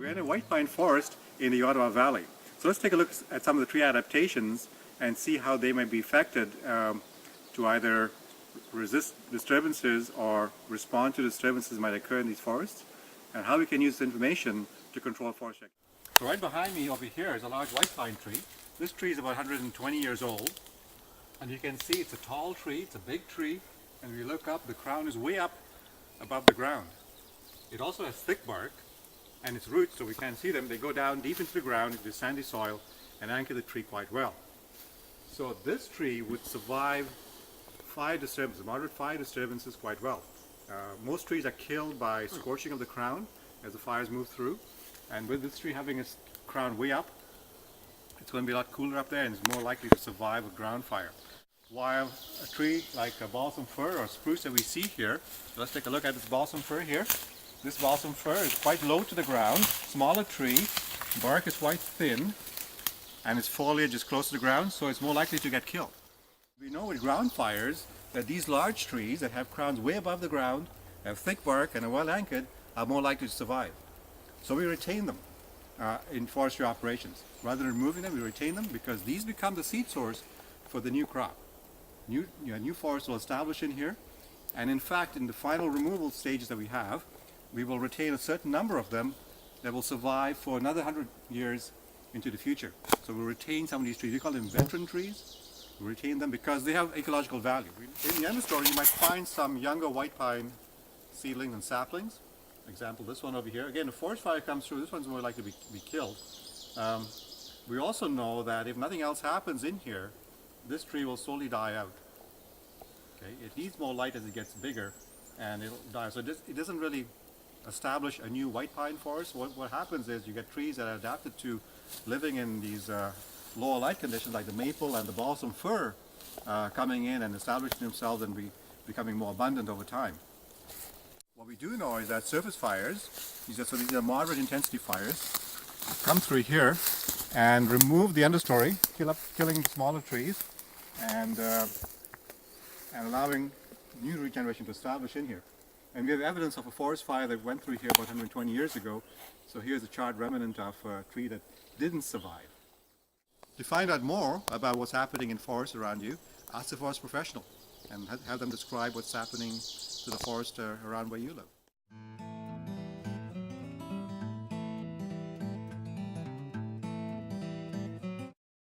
We're in a white pine forest in the Ottawa Valley. So let's take a look at some of the tree adaptations and see how they might be affected to either resist disturbances or respond to disturbances that might occur in these forests, and how we can use this information to control forest activity. So right behind me over here is a large white pine tree. This tree is about 120 years old, and you can see it's a tall tree, it's a big tree, and when you look up, the crown is way up above the ground. It also has thick bark, and its roots, so we can't see them, they go down deep into the ground, into the sandy soil, and anchor the tree quite well. So this tree would survive fire disturbances, moderate fire disturbances quite well. Most trees are killed by scorching of the crown as the fires move through, and with this tree having its crown way up, it's going to be a lot cooler up there and it's more likely to survive a ground fire. While a tree like a balsam fir or spruce that we see here, let's take a look at this balsam fir here. This balsam fir is quite low to the ground, smaller tree, bark is quite thin, and its foliage is close to the ground, so it's more likely to get killed. We know with ground fires that these large trees that have crowns way above the ground, have thick bark and are well anchored, are more likely to survive. So we retain them in forestry operations. Rather than removing them, we retain them because these become the seed source for the new crop. New forests will establish in here, and in fact in the final removal stages that we have, we will retain a certain number of them that will survive for another 100 years into the future. So we'll retain some of these trees. We call them veteran trees. We retain them because they have ecological value. In the understory you might find some younger white pine seedlings and saplings. For example, this one over here. Again, if forest fire comes through, this one's more likely to be killed. We also know that if nothing else happens in here, this tree will slowly die out. Okay? It needs more light as it gets bigger, and it'll die. So it doesn't really establish a new white pine forest. What happens is you get trees that are adapted to living in these lower light conditions like the maple and the balsam fir coming in and establishing themselves and becoming more abundant over time. What we do know is that surface fires, these are moderate intensity fires, come through here and remove the understory, killing smaller trees and allowing new regeneration to establish in here. And we have evidence of a forest fire that went through here about 120 years ago. So here's a charred remnant of a tree that didn't survive. To find out more about what's happening in forests around you, ask a forest professional and have them describe what's happening to the forest around where you live.